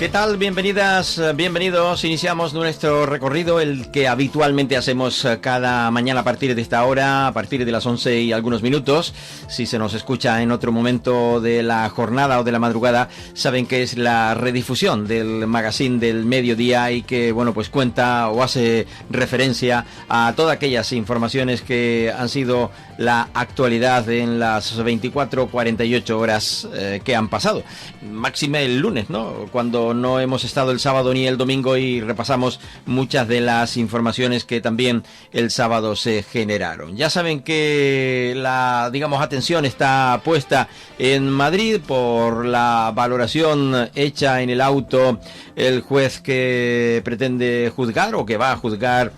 ¿Qué tal? Bienvenidas, bienvenidos. Iniciamos nuestro recorrido, el que habitualmente hacemos cada mañana a partir de esta hora, a partir de las 11 y algunos minutos. Si se nos escucha en otro momento de la jornada o de la madrugada, saben que es la redifusión del magazine del mediodía y que, bueno, pues cuenta o hace referencia a todas aquellas informaciones que han sido la actualidad en las 24-48 horas que han pasado. Máxime el lunes, ¿no? Cuando no hemos estado el sábado ni el domingo y repasamos muchas de las informaciones que también el sábado se generaron. Ya saben que la, digamos, atención está puesta en Madrid por la valoración hecha en el auto el juez que pretende juzgar o que va a juzgar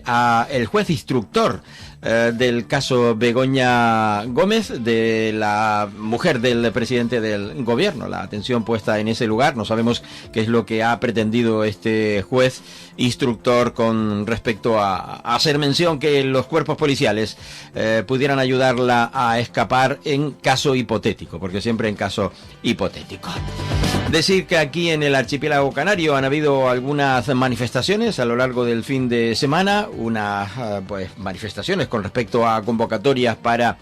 a el juez instructor del caso Begoña Gómez, de la mujer del presidente del gobierno. La atención puesta en ese lugar. No sabemos qué es lo que ha pretendido este juez instructor con respecto a hacer mención que los cuerpos policiales pudieran ayudarla a escapar en caso hipotético, porque siempre en caso hipotético. Decir que aquí en el archipiélago canario han habido algunas manifestaciones a lo largo del fin de semana, unas pues manifestaciones con respecto a convocatorias para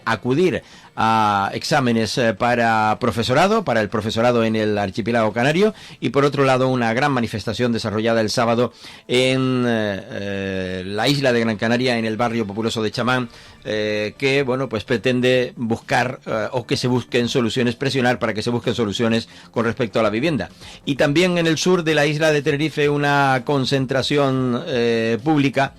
acudir a exámenes para el profesorado en el archipiélago canario, y por otro lado una gran manifestación desarrollada el sábado en la isla de Gran Canaria, en el barrio populoso de Chamán, que bueno, pues pretende buscar o que se busquen soluciones, presionar para que se busquen soluciones con respecto a la vivienda. Y también en el sur de la isla de Tenerife una concentración pública,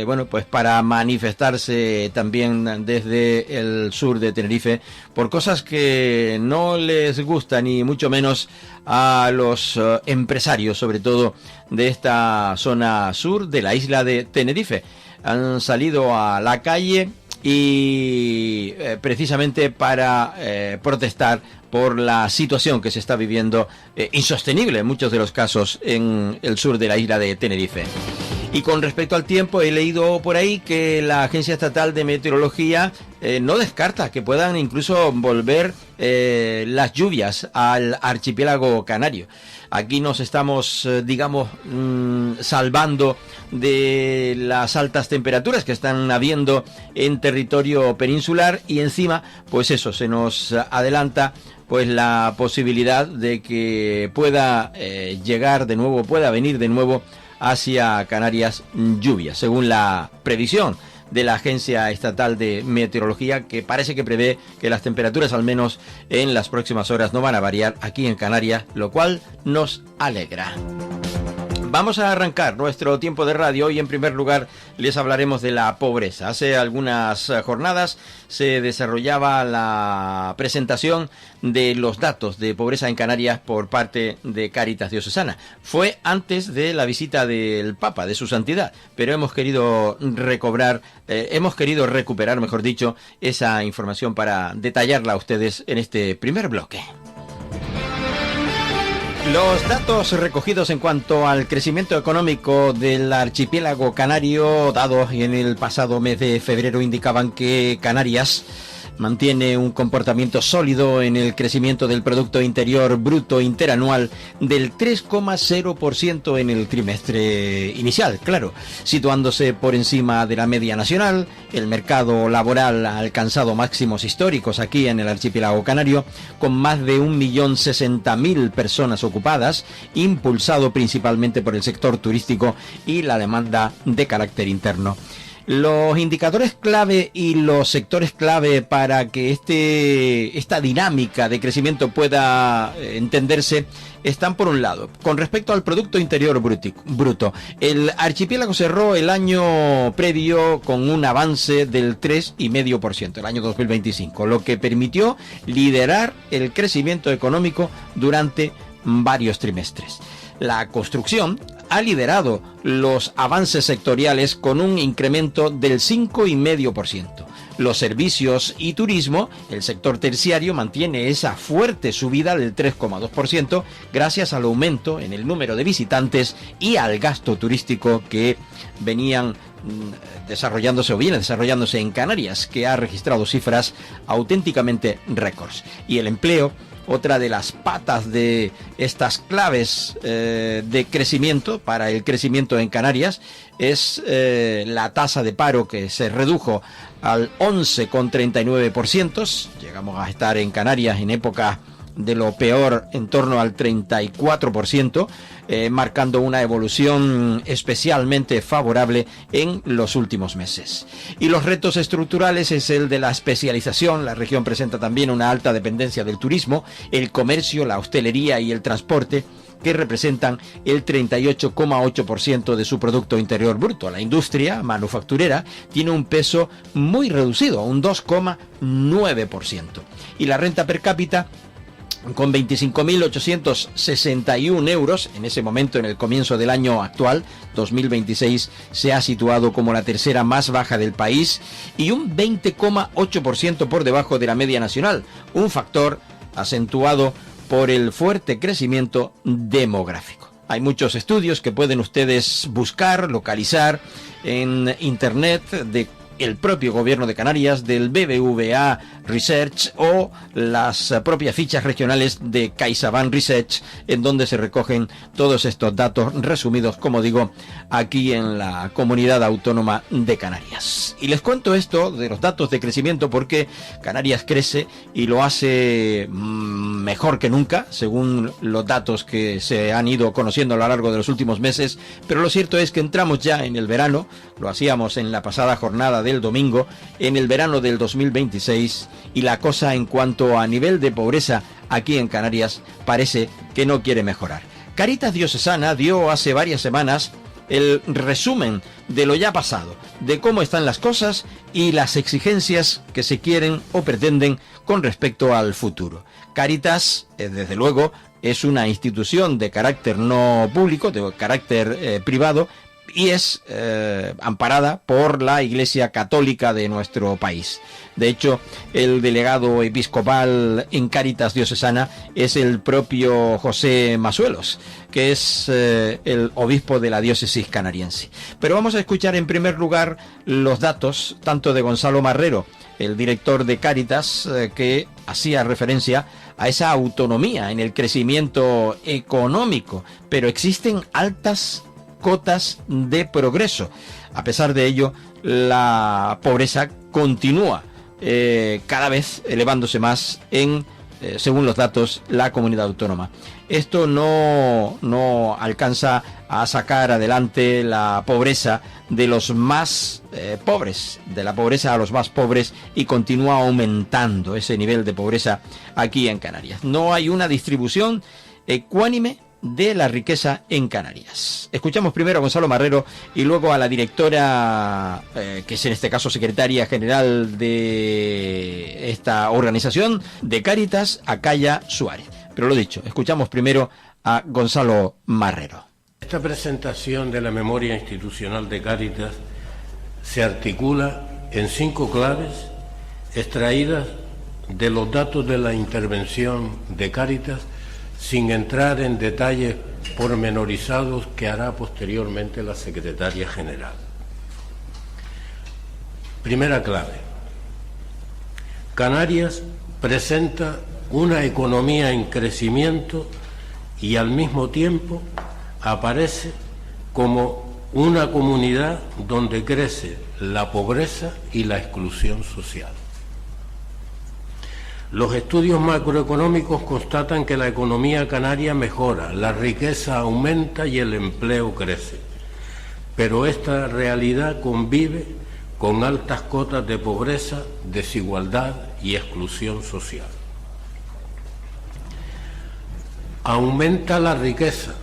bueno, pues para manifestarse también desde el sur de Tenerife por cosas que no les gustan, ni mucho menos a los empresarios, sobre todo de esta zona sur de la isla de Tenerife. Han salido a la calle y precisamente para protestar por la situación que se está viviendo, insostenible en muchos de los casos en el sur de la isla de Tenerife. Y con respecto al tiempo, he leído por ahí que la Agencia Estatal de Meteorología no descarta que puedan incluso volver las lluvias al archipiélago canario. Aquí nos estamos, digamos, salvando de las altas temperaturas que están habiendo en territorio peninsular, y encima, pues eso, se nos adelanta pues la posibilidad de que pueda llegar de nuevo, pueda venir de nuevo hacia Canarias lluvias, según la previsión de la Agencia Estatal de Meteorología, que parece que prevé que las temperaturas al menos en las próximas horas no van a variar aquí en Canarias, lo cual nos alegra. Vamos a arrancar nuestro tiempo de radio y en primer lugar les hablaremos de la pobreza. Hace algunas jornadas se desarrollaba la presentación de los datos de pobreza en Canarias por parte de Cáritas Diocesana. Fue antes de la visita del Papa, de su santidad, pero hemos querido recuperar, mejor dicho, esa información para detallarla a ustedes en este primer bloque. Los datos recogidos en cuanto al crecimiento económico del archipiélago canario dados en el pasado mes de febrero indicaban que Canarias mantiene un comportamiento sólido en el crecimiento del Producto Interior Bruto interanual del 3,0% en el trimestre inicial, claro, situándose por encima de la media nacional. El mercado laboral ha alcanzado máximos históricos aquí en el archipiélago canario, con más de 1.060.000 personas ocupadas, impulsado principalmente por el sector turístico y la demanda de carácter interno. Los indicadores clave y los sectores clave para que esta dinámica de crecimiento pueda entenderse están, por un lado, con respecto al Producto Interior Bruto. El archipiélago cerró el año previo con un avance del 3,5%, el año 2025, lo que permitió liderar el crecimiento económico durante varios trimestres. La construcción ha liderado los avances sectoriales con un incremento del 5,5%. Los servicios y turismo, el sector terciario, mantiene esa fuerte subida del 3,2% gracias al aumento en el número de visitantes y al gasto turístico que viene desarrollándose en Canarias, que ha registrado cifras auténticamente récords. Y el empleo otra de las patas de estas claves de crecimiento para el crecimiento en Canarias es la tasa de paro, que se redujo al 11,39%. Llegamos a estar en Canarias en época de lo peor en torno al 34%, marcando una evolución especialmente favorable en los últimos meses. Y los retos estructurales es el de la especialización. La región presenta también una alta dependencia del turismo, el comercio, la hostelería y el transporte, que representan el 38,8% de su Producto Interior Bruto. La industria manufacturera tiene un peso muy reducido, un 2,9%. Y la renta per cápita, con 25.861 euros, en ese momento, en el comienzo del año actual, 2026, se ha situado como la tercera más baja del país y un 20,8% por debajo de la media nacional, un factor acentuado por el fuerte crecimiento demográfico. Hay muchos estudios que pueden ustedes buscar, localizar en internet, de el propio gobierno de Canarias, del BBVA Research o las propias fichas regionales de CaixaBank Research, en donde se recogen todos estos datos resumidos, como digo, aquí en la Comunidad Autónoma de Canarias. Y les cuento esto de los datos de crecimiento porque Canarias crece y lo hace mejor que nunca, según los datos que se han ido conociendo a lo largo de los últimos meses, pero lo cierto es que entramos ya en el verano. Lo hacíamos en la pasada jornada del domingo, en el verano del 2026, y la cosa en cuanto a nivel de pobreza aquí en Canarias parece que no quiere mejorar. Cáritas Diocesana dio hace varias semanas el resumen de lo ya pasado, de cómo están las cosas y las exigencias que se quieren o pretenden con respecto al futuro. Cáritas, desde luego, es una institución de carácter no público, de carácter privado, y es amparada por la Iglesia Católica de nuestro país. De hecho, el delegado episcopal en Cáritas Diocesana es el propio José Masuelos, que es el obispo de la diócesis canariense. Pero vamos a escuchar en primer lugar los datos tanto de Gonzalo Marrero, el director de Cáritas, que hacía referencia a esa autonomía en el crecimiento económico, pero existen altas cotas de progreso. A pesar de ello, la pobreza continúa cada vez elevándose más en, según los datos, la comunidad autónoma. Esto no alcanza a sacar adelante la pobreza de los más pobres, de la pobreza a los más pobres, y continúa aumentando ese nivel de pobreza aquí en Canarias. No hay una distribución ecuánime de la riqueza en Canarias. Escuchamos primero a Gonzalo Marrero y luego a la directora, que es en este caso secretaria general de esta organización de Cáritas, Acaya Suárez. Pero lo dicho, escuchamos primero a Gonzalo Marrero. Esta presentación de la memoria institucional de Cáritas se articula en 5 claves extraídas de los datos de la intervención de Cáritas, sin entrar en detalles pormenorizados que hará posteriormente la secretaria general. Primera clave. Canarias presenta una economía en crecimiento y al mismo tiempo aparece como una comunidad donde crece la pobreza y la exclusión social. Los estudios macroeconómicos constatan que la economía canaria mejora, la riqueza aumenta y el empleo crece. Pero esta realidad convive con altas cotas de pobreza, desigualdad y exclusión social. Aumenta la riqueza,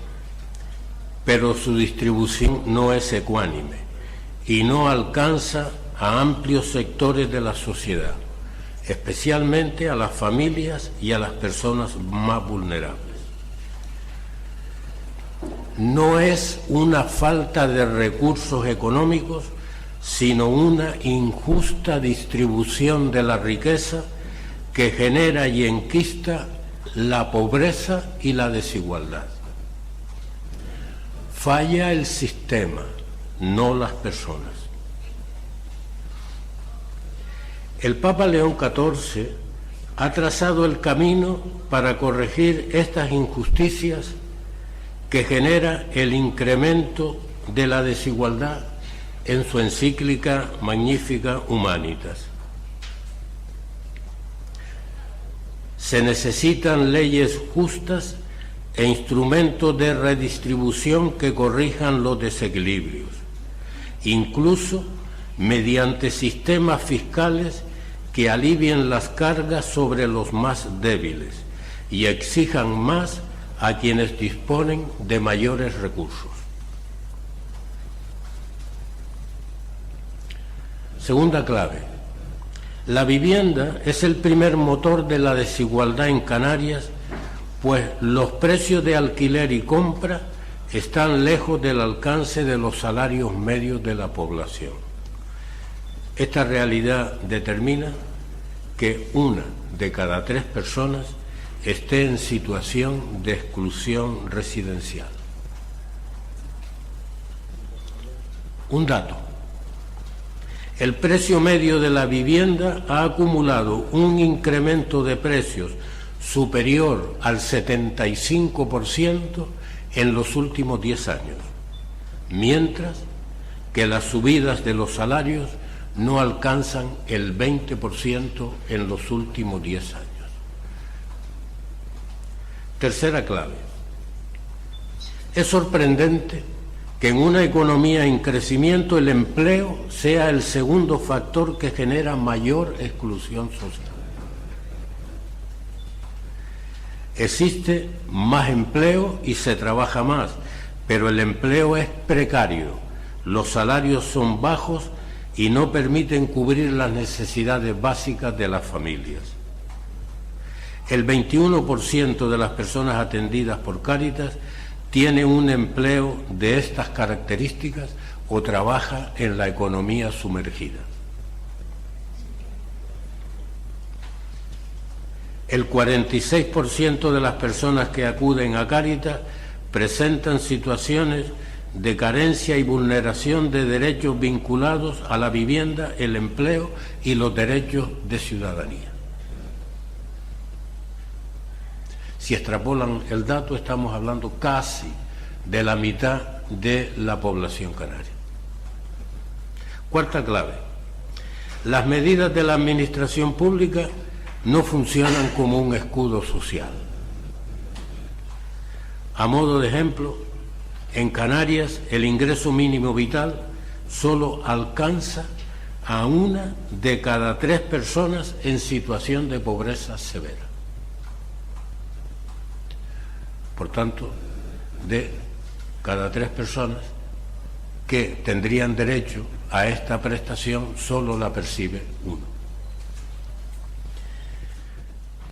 pero su distribución no es ecuánime y no alcanza a amplios sectores de la sociedad, especialmente a las familias y a las personas más vulnerables. No es una falta de recursos económicos, sino una injusta distribución de la riqueza que genera y enquista la pobreza y la desigualdad. Falla el sistema, no las personas. El Papa León XIV ha trazado el camino para corregir estas injusticias que genera el incremento de la desigualdad en su encíclica magnífica Humanitas. Se necesitan leyes justas e instrumentos de redistribución que corrijan los desequilibrios, incluso mediante sistemas fiscales que alivien las cargas sobre los más débiles y exijan más a quienes disponen de mayores recursos. Segunda clave. La vivienda es el primer motor de la desigualdad en Canarias, pues los precios de alquiler y compra están lejos del alcance de los salarios medios de la población. Esta realidad determina que 1 de cada 3 personas esté en situación de exclusión residencial. Un dato. El precio medio de la vivienda ha acumulado un incremento de precios superior al 75% en los últimos 10 años, mientras que las subidas de los salarios no alcanzan el 20% en los últimos 10 años. Tercera clave. Es sorprendente que en una economía en crecimiento el empleo sea el segundo factor que genera mayor exclusión social. Existe más empleo y se trabaja más, pero el empleo es precario, los salarios son bajos y no permiten cubrir las necesidades básicas de las familias. El 21% de las personas atendidas por Cáritas tiene un empleo de estas características o trabaja en la economía sumergida. El 46% de las personas que acuden a Cáritas presentan situaciones de carencia y vulneración de derechos vinculados a la vivienda, el empleo y los derechos de ciudadanía. Si extrapolan el dato, estamos hablando casi de la mitad de la población canaria. Cuarta clave. Las medidas de la administración pública no funcionan como un escudo social. A modo de ejemplo, en Canarias el ingreso mínimo vital solo alcanza a 1 de cada 3 personas en situación de pobreza severa. Por tanto, de cada 3 personas que tendrían derecho a esta prestación, solo la percibe 1.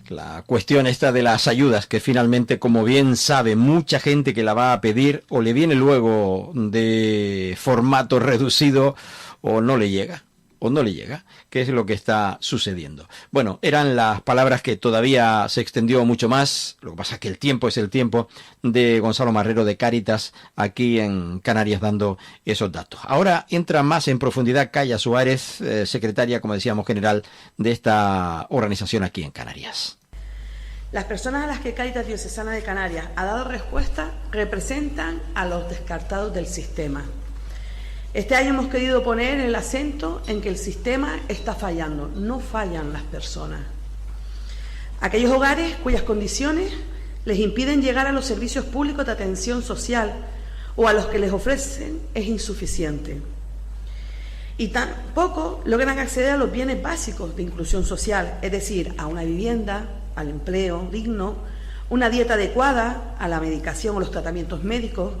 La cuestión esta de las ayudas, que finalmente, como bien sabe mucha gente que la va a pedir, o le viene luego de formato reducido o no le llega. ¿Qué es lo que está sucediendo? Bueno, eran las palabras que todavía se extendió mucho más, lo que pasa es que el tiempo es el tiempo, de Gonzalo Marrero de Cáritas, aquí en Canarias, dando esos datos. Ahora entra más en profundidad Calla Suárez, secretaria, como decíamos, general de esta organización aquí en Canarias. Las personas a las que Cáritas Diocesana de Canarias ha dado respuesta representan a los descartados del sistema. Este año hemos querido poner el acento en que el sistema está fallando, no fallan las personas. Aquellos hogares cuyas condiciones les impiden llegar a los servicios públicos de atención social o a los que les ofrecen es insuficiente. Y tampoco logran acceder a los bienes básicos de inclusión social, es decir, a una vivienda, al empleo digno, una dieta adecuada, a la medicación o los tratamientos médicos,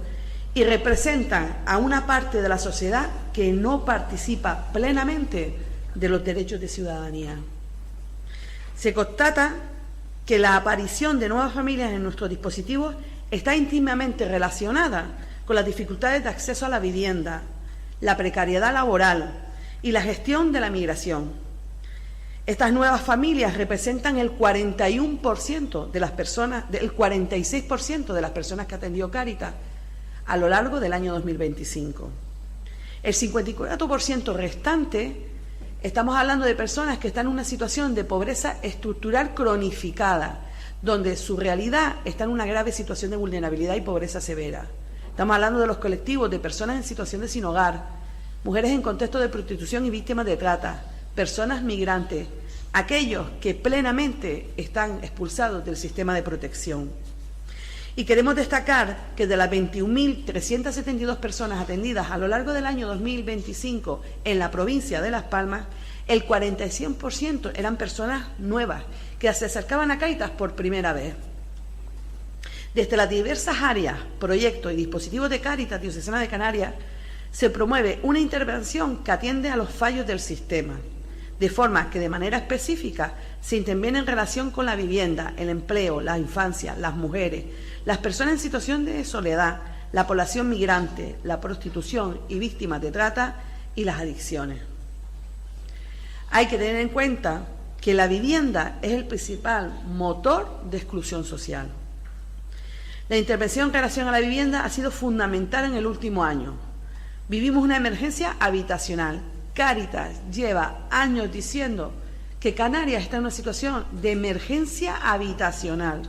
y representan a una parte de la sociedad que no participa plenamente de los derechos de ciudadanía. Se constata que la aparición de nuevas familias en nuestros dispositivos está íntimamente relacionada con las dificultades de acceso a la vivienda, la precariedad laboral y la gestión de la migración. Estas nuevas familias representan el 41% de las personas, el 46% de las personas que atendió Cáritas a lo largo del año 2025. El 54% restante Estamos hablando de personas que están en una situación de pobreza estructural cronificada, donde su realidad está en una grave situación de vulnerabilidad y pobreza severa. Estamos hablando de los colectivos de personas en situación de sin hogar, mujeres en contexto de prostitución y víctimas de trata, personas migrantes, aquellos que plenamente están expulsados del sistema de protección. Y queremos destacar que de las 21.372 personas atendidas a lo largo del año 2025 en la provincia de Las Palmas, el 46% eran personas nuevas que se acercaban a Cáritas por primera vez. Desde las diversas áreas, proyectos y dispositivos de Cáritas Diocesana de Canarias, se promueve una intervención que atiende a los fallos del sistema, de forma que de manera específica se interviene en relación con la vivienda, el empleo, la infancia, las mujeres, las personas en situación de soledad, la población migrante, la prostitución y víctimas de trata y las adicciones. Hay que tener en cuenta que la vivienda es el principal motor de exclusión social. La intervención en relación a la vivienda ha sido fundamental en el último año. Vivimos una emergencia habitacional. Cáritas lleva años diciendo que Canarias está en una situación de emergencia habitacional.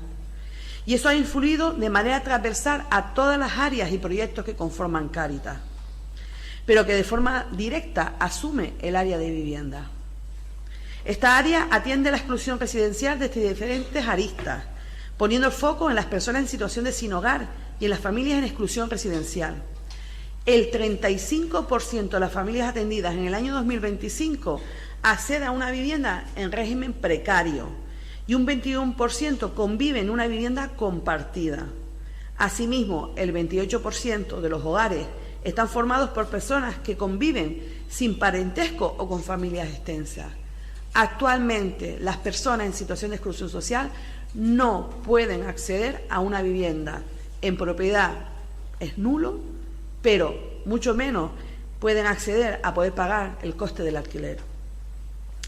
Y eso ha influido de manera transversal a todas las áreas y proyectos que conforman Cáritas, pero que de forma directa asume el área de vivienda. Esta área atiende la exclusión residencial desde diferentes aristas, poniendo el foco en las personas en situación de sin hogar y en las familias en exclusión residencial. El 35% de las familias atendidas en el año 2025 accede a una vivienda en régimen precario y un 21% convive en una vivienda compartida. Asimismo, el 28% de los hogares están formados por personas que conviven sin parentesco o con familias extensas. Actualmente, las personas en situación de exclusión social no pueden acceder a una vivienda en propiedad, es nulo, pero mucho menos pueden acceder a poder pagar el coste del alquiler.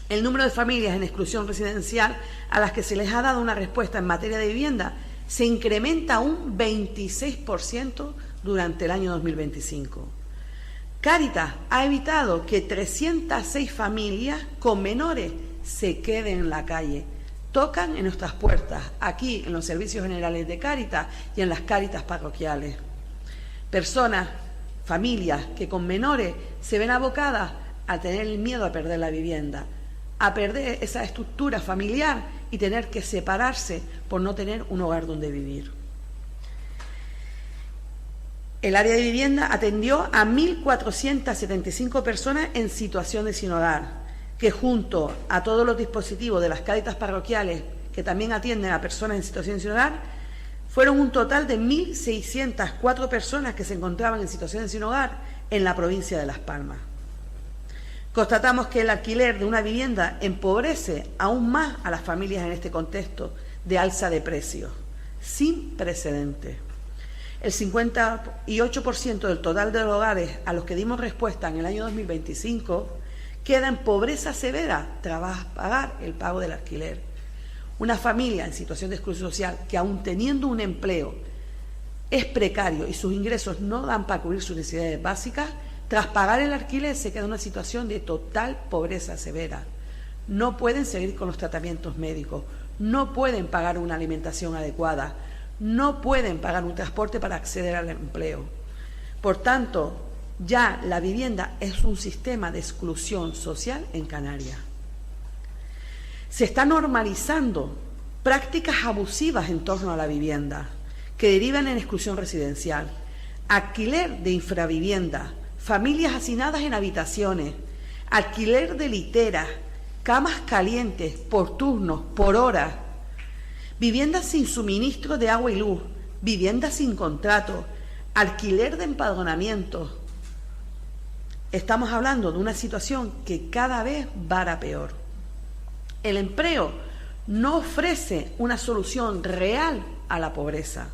El número de familias en exclusión residencial a las que se les ha dado una respuesta en materia de vivienda se incrementa un 26% durante el año 2025. Cáritas ha evitado que 306 familias con menores se queden en la calle. Tocan en nuestras puertas, aquí en los servicios generales de Cáritas y en las Cáritas parroquiales. Personas, familias que con menores se ven abocadas a tener el miedo a perder la vivienda, a perder esa estructura familiar y tener que separarse por no tener un hogar donde vivir. El área de vivienda atendió a 1.475 personas en situación de sin hogar, que junto a todos los dispositivos de las Cáritas parroquiales que también atienden a personas en situación de sin hogar, fueron un total de 1.604 personas que se encontraban en situación de sin hogar en la provincia de Las Palmas. Constatamos que el alquiler de una vivienda empobrece aún más a las familias en este contexto de alza de precios, sin precedentes. El 58% del total de los hogares a los que dimos respuesta en el año 2025 queda en pobreza severa tras pagar el pago del alquiler. Una familia en situación de exclusión social que aún teniendo un empleo es precario y sus ingresos no dan para cubrir sus necesidades básicas, tras pagar el alquiler se queda en una situación de total pobreza severa. No pueden seguir con los tratamientos médicos, no pueden pagar una alimentación adecuada, no pueden pagar un transporte para acceder al empleo. Por tanto, ya la vivienda es un sistema de exclusión social en Canarias. Se están normalizando prácticas abusivas en torno a la vivienda que derivan en exclusión residencial, alquiler de infravivienda, familias hacinadas en habitaciones, alquiler de literas, camas calientes por turnos, por horas, viviendas sin suministro de agua y luz, viviendas sin contrato, alquiler de empadronamiento. Estamos hablando de una situación que cada vez va a peor. El empleo no ofrece una solución real a la pobreza.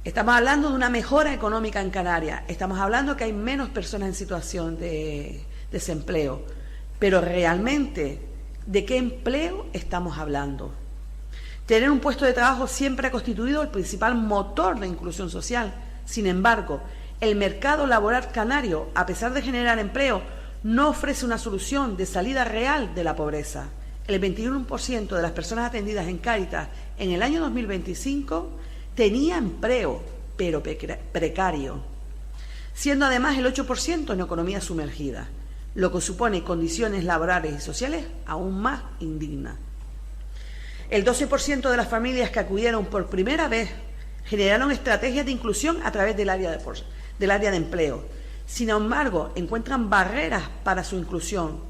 Estamos hablando de una mejora económica en Canarias, estamos hablando que hay menos personas en situación de desempleo, pero realmente, ¿de qué empleo estamos hablando? Tener un puesto de trabajo siempre ha constituido el principal motor de inclusión social. Sin embargo, el mercado laboral canario, a pesar de generar empleo, no ofrece una solución de salida real de la pobreza. El 21% de las personas atendidas en Cáritas en el año 2025 tenía empleo, pero precario, siendo además el 8% en economía sumergida, lo que supone condiciones laborales y sociales aún más indignas. El 12% de las familias que acudieron por primera vez generaron estrategias de inclusión a través del área de empleo. Sin embargo, encuentran barreras para su inclusión: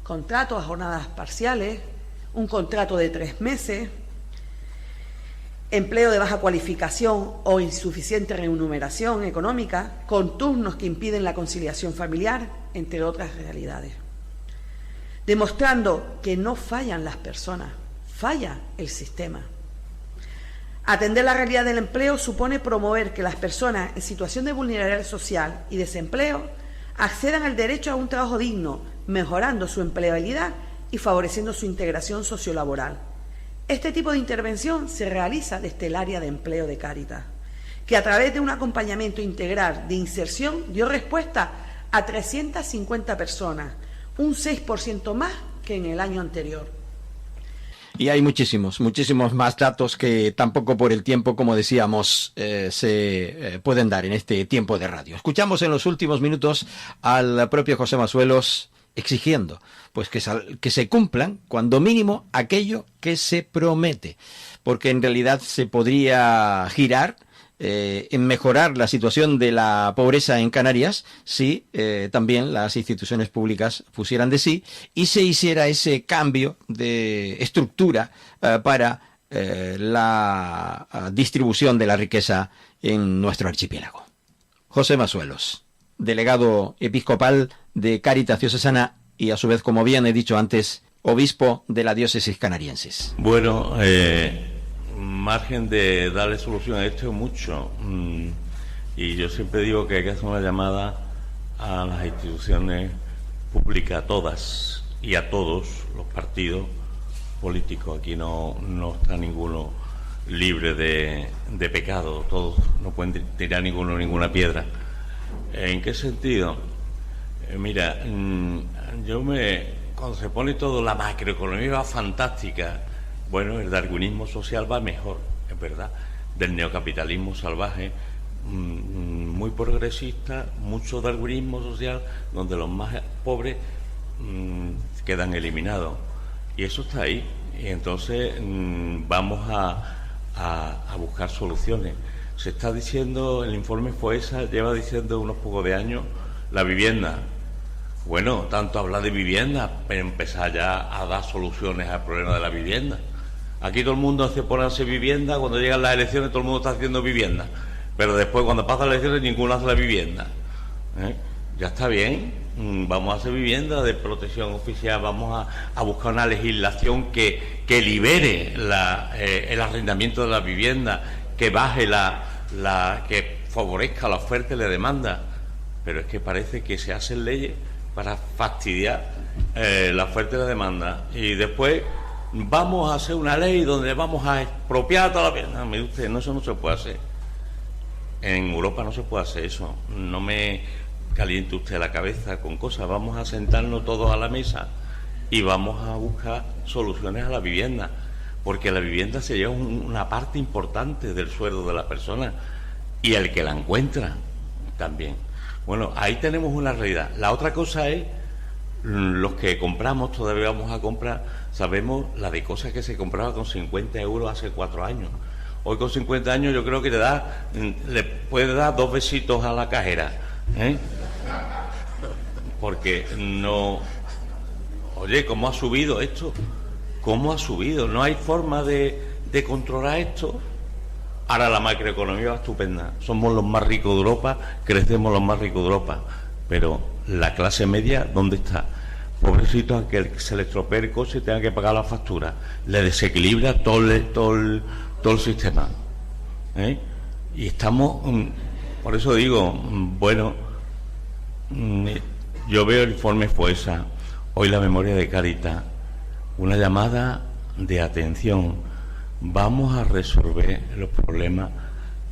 contratos a jornadas parciales, un contrato de 3 meses, empleo de baja cualificación o insuficiente remuneración económica, con turnos que impiden la conciliación familiar, entre otras realidades. Demostrando que no fallan las personas, falla el sistema. Atender la realidad del empleo supone promover que las personas en situación de vulnerabilidad social y desempleo accedan al derecho a un trabajo digno, mejorando su empleabilidad y favoreciendo su integración sociolaboral. Este tipo de intervención se realiza desde el área de empleo de Cáritas, que a través de un acompañamiento integral de inserción dio respuesta a 350 personas, un 6% más que en el año anterior. Y hay muchísimos más datos que tampoco por el tiempo, como decíamos, se pueden dar en este tiempo de radio. Escuchamos en los últimos minutos al propio José Masuelos exigiendo pues que se cumplan, cuando mínimo, aquello que se promete, porque en realidad se podría girar en mejorar la situación de la pobreza en Canarias si también las instituciones públicas pusieran de sí y se hiciera ese cambio de estructura para la distribución de la riqueza en nuestro archipiélago. José Masuelos, delegado episcopal de Cáritas Diocesana y a su vez, como bien he dicho antes, obispo de la diócesis canariensis. Bueno, margen de darle solución a esto es mucho, y yo siempre digo que hay que hacer una llamada a las instituciones públicas, a todas y a todos los partidos políticos. Aquí no está ninguno libre de pecado, todos no pueden tirar ninguna piedra. ¿En qué sentido? Mira, cuando se pone todo, la macroeconomía va fantástica. Bueno, el darwinismo social va mejor, es verdad. Del neocapitalismo salvaje, muy progresista, mucho darwinismo social, donde los más pobres quedan eliminados. Y eso está ahí. Y entonces vamos a buscar soluciones. Se está diciendo, el informe FOESA lleva diciendo unos pocos de años, la vivienda. Bueno, tanto hablar de vivienda, pero empezar ya a dar soluciones al problema de la vivienda. Aquí todo el mundo hace ponerse vivienda, cuando llegan las elecciones todo el mundo está haciendo vivienda, pero después cuando pasan las elecciones ninguno hace la vivienda. Ya está bien, vamos a hacer vivienda de protección oficial, vamos a buscar una legislación que libere el arrendamiento de la vivienda, que baje que favorezca la oferta y la demanda. Pero es que parece que se hacen leyes para fastidiar la oferta y la demanda, y después vamos a hacer una ley donde vamos a expropiar toda la vivienda. Mire usted, eso no se puede hacer. En Europa no se puede hacer eso. No me caliente usted la cabeza con cosas. Vamos a sentarnos todos a la mesa y vamos a buscar soluciones a la vivienda, porque la vivienda se lleva una parte importante del sueldo de la persona y el que la encuentra también. Bueno, ahí tenemos una realidad. La otra cosa es, los que compramos, todavía vamos a comprar, sabemos la de cosas que se compraba con 50 euros hace 4 años. Hoy con 50 años yo creo que le puede dar 2 besitos a la cajera, porque no... Oye, ¿cómo ha subido esto? ¿Cómo ha subido? No hay forma de controlar esto. Ahora la macroeconomía va estupenda. Somos los más ricos de Europa, crecemos los más ricos de Europa. Pero la clase media, ¿dónde está? Pobrecito a que se le estropee el coche y tenga que pagar la factura. Le desequilibra todo el sistema. Y estamos... por eso digo, bueno, yo veo el informe FOESA, hoy la memoria de Cáritas, una llamada de atención. Vamos a resolver los problemas,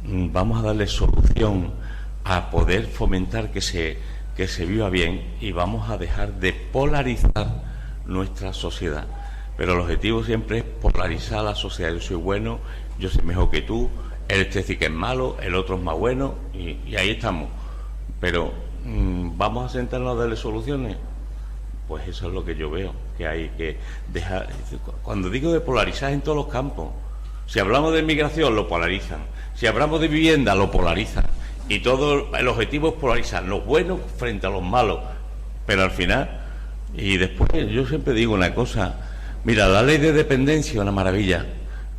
vamos a darle solución a poder fomentar que que se viva bien y vamos a dejar de polarizar nuestra sociedad. Pero el objetivo siempre es polarizar la sociedad. Yo soy bueno, yo soy mejor que tú, este sí que es malo, el otro es más bueno, y ahí estamos. Pero ¿vamos a sentarnos a darle soluciones? Pues eso es lo que yo veo, que hay que dejar. Cuando digo de polarizar, en todos los campos. Si hablamos de migración, lo polarizan. Si hablamos de vivienda, lo polarizan. Y todo el objetivo es polarizar los buenos frente a los malos. Pero al final, y después, yo siempre digo una cosa. Mira, la ley de dependencia es una maravilla,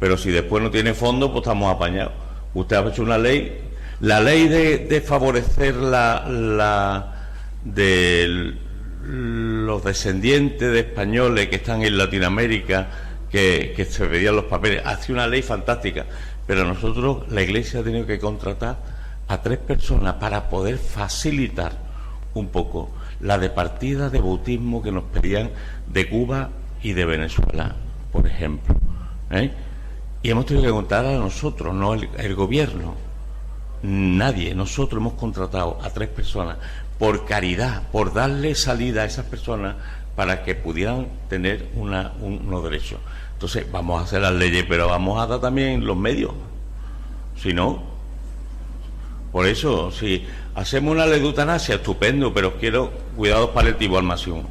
pero si después no tiene fondo, pues estamos apañados. Usted ha hecho una ley, la ley de favorecer de los descendientes de españoles que están en Latinoamérica, que se pedían los papeles, hace una ley fantástica, pero nosotros, la Iglesia ha tenido que contratar a 3 personas para poder facilitar un poco la de partida de bautismo que nos pedían de Cuba y de Venezuela, por ejemplo, y hemos tenido que contar a nosotros, no el gobierno, nadie. Nosotros hemos contratado a 3 personas por caridad, por darle salida a esas personas para que pudieran tener unos derechos. Entonces vamos a hacer las leyes, pero vamos a dar también los medios, si no, por eso, si hacemos una ley de eutanasia, estupendo, pero quiero cuidados paliativos al máximo.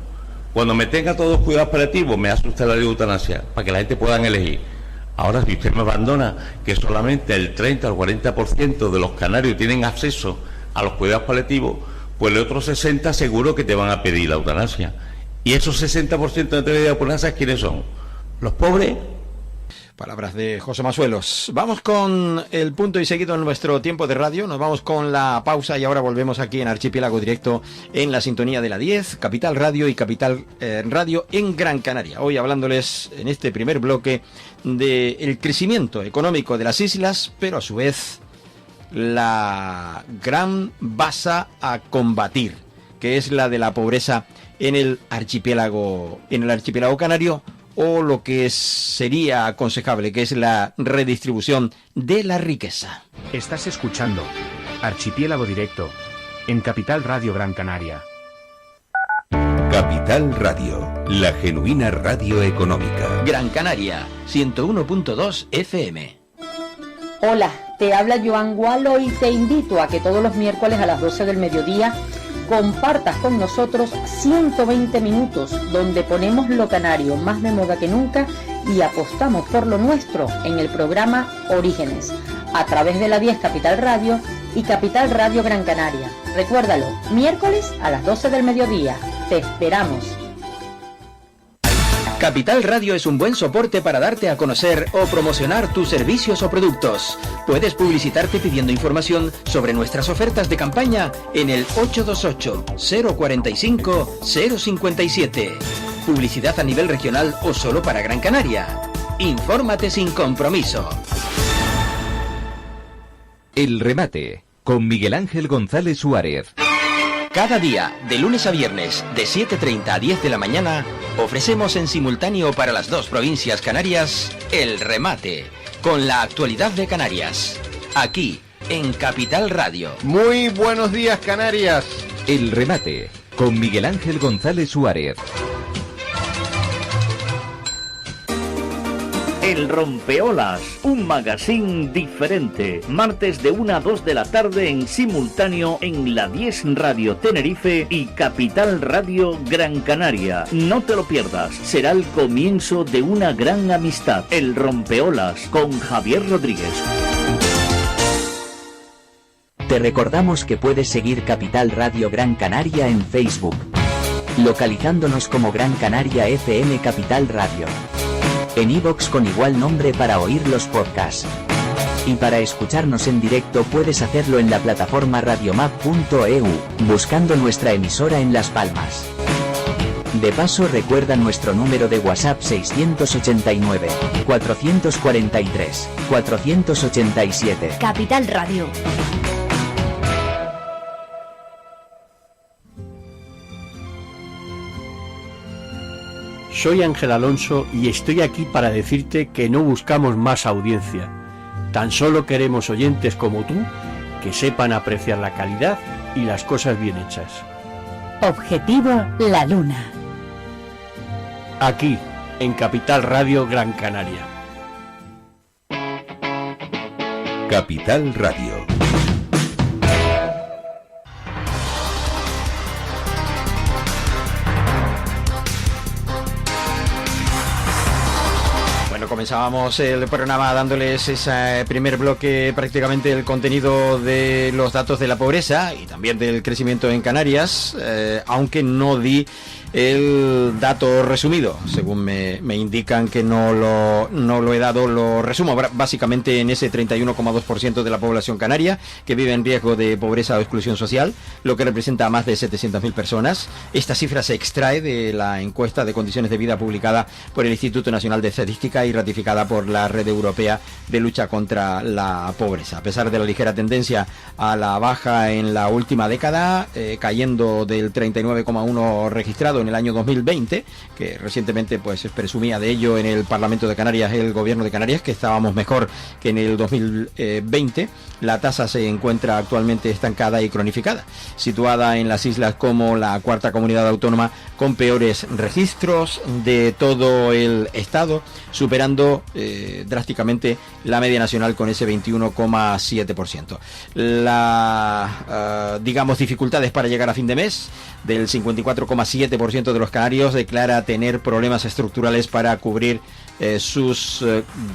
Cuando me tenga todos cuidados paliativos, me hace usted la ley de eutanasia, para que la gente pueda elegir. Ahora, si usted me abandona que solamente el 30 o el 40% de los canarios tienen acceso a los cuidados paliativos, pues el otro 60% seguro que te van a pedir la eutanasia. Y esos 60% de la eutanasia, ¿quiénes son? ¿Los pobres? Palabras de José Masuelos. Vamos con el punto y seguido en nuestro tiempo de radio. Nos vamos con la pausa y ahora volvemos aquí en Archipiélago Directo en la sintonía de la 10, Capital Radio y Capital Radio en Gran Canaria. Hoy hablándoles en este primer bloque del crecimiento económico de las islas, pero a su vez la gran baza a combatir, que es la de la pobreza en el archipiélago canario, o lo que sería aconsejable, que es la redistribución de la riqueza. Estás escuchando Archipiélago Directo en Capital Radio Gran Canaria. Capital Radio, la genuina radio económica. Gran Canaria, 101.2 FM. Hola, te habla Joan Gualo y te invito a que todos los miércoles a las 12 del mediodía compartas con nosotros 120 minutos donde ponemos lo canario más de moda que nunca y apostamos por lo nuestro en el programa Orígenes, a través de la 10 Capital Radio y Capital Radio Gran Canaria. Recuérdalo, miércoles a las 12 del mediodía. Te esperamos. Capital Radio es un buen soporte para darte a conocer o promocionar tus servicios o productos. Puedes publicitarte pidiendo información sobre nuestras ofertas de campaña en el 828-045-057. Publicidad a nivel regional o solo para Gran Canaria. Infórmate sin compromiso. El remate, con Miguel Ángel González Suárez. Cada día, de lunes a viernes, de 7:30 a 10 de la mañana, ofrecemos en simultáneo para las 2 provincias canarias, El Remate, con la actualidad de Canarias. Aquí, en Capital Radio. Muy buenos días, Canarias. El Remate, con Miguel Ángel González Suárez. El Rompeolas, un magazine diferente. Martes de 1 a 2 de la tarde en simultáneo en la 10 Radio Tenerife y Capital Radio Gran Canaria. No te lo pierdas, será el comienzo de una gran amistad. El Rompeolas con Javier Rodríguez. Te recordamos que puedes seguir Capital Radio Gran Canaria en Facebook, localizándonos como Gran Canaria FM Capital Radio. En iVoox con igual nombre para oír los podcasts. Y para escucharnos en directo puedes hacerlo en la plataforma radiomap.eu, buscando nuestra emisora en Las Palmas. De paso, recuerda nuestro número de WhatsApp 689 443 487. Capital Radio. Soy Ángel Alonso y estoy aquí para decirte que no buscamos más audiencia. Tan solo queremos oyentes como tú que sepan apreciar la calidad y las cosas bien hechas. Objetivo La Luna. Aquí, en Capital Radio Gran Canaria. Capital Radio. Bueno, comenzábamos el programa dándoles ese primer bloque, prácticamente el contenido de los datos de la pobreza y también del crecimiento en Canarias, aunque no di el dato resumido, según me indican que no lo he dado. Lo resumo básicamente en ese 31,2% de la población canaria que vive en riesgo de pobreza o exclusión social, lo que representa a más de 700.000 personas. Esta cifra se extrae de la encuesta de condiciones de vida publicada por el Instituto Nacional de Estadística y ratificada por la Red Europea de Lucha contra la Pobreza. A pesar de la ligera tendencia a la baja en la última década, cayendo del 39,1 registrado en el año 2020, que recientemente pues presumía de ello en el Parlamento de Canarias el Gobierno de Canarias, que estábamos mejor que en el 2020, la tasa se encuentra actualmente estancada y cronificada, situada en las islas como la cuarta comunidad autónoma con peores registros de todo el estado, superando drásticamente la media nacional con ese 21,7%. Digamos, dificultades para llegar a fin de mes. Del 54,7% de los canarios declara tener problemas estructurales para cubrir sus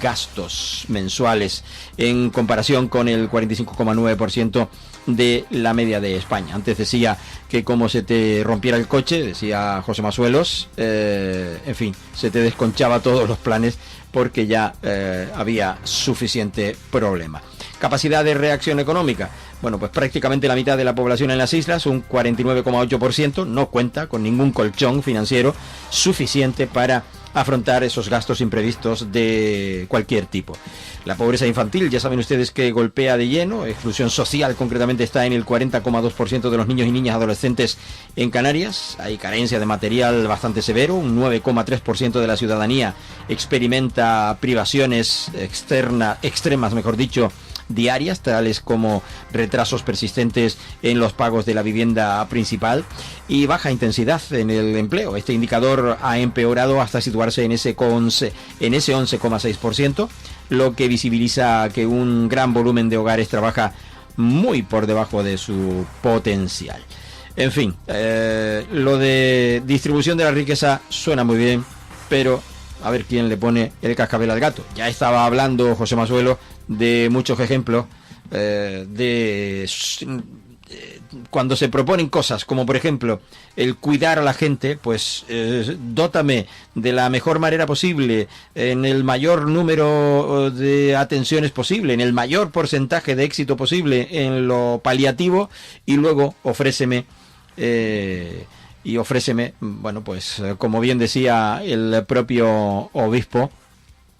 gastos mensuales, en comparación con el 45,9% de la media de España. Antes decía que como se te rompiera el coche, decía José Masuelos, en fin, se te desconchaba todos los planes porque ya había suficiente problema. Capacidad de reacción económica. Bueno, pues prácticamente la mitad de la población en las islas, un 49,8%, no cuenta con ningún colchón financiero suficiente para afrontar esos gastos imprevistos de cualquier tipo. La pobreza infantil, ya saben ustedes que golpea de lleno. Exclusión social concretamente está en el 40,2% de los niños y niñas adolescentes en Canarias. Hay carencia de material bastante severo. Un 9,3% de la ciudadanía experimenta privaciones extremas, diarias, tales como retrasos persistentes en los pagos de la vivienda principal y baja intensidad en el empleo. Este indicador ha empeorado hasta situarse en ese 11,6%, lo que visibiliza que un gran volumen de hogares trabaja muy por debajo de su potencial. En fin, lo de distribución de la riqueza suena muy bien, pero a ver quién le pone el cascabel al gato. Ya estaba hablando José Masuelo de muchos ejemplos de cuando se proponen cosas como por ejemplo el cuidar a la gente, pues dótame de la mejor manera posible, en el mayor número de atenciones posible, en el mayor porcentaje de éxito posible en lo paliativo, y luego ofréceme, bueno, pues como bien decía el propio obispo,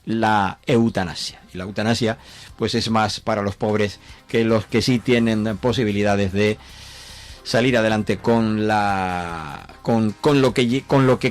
la eutanasia. Y la eutanasia pues es más para los pobres que los que sí tienen posibilidades de salir adelante con lo que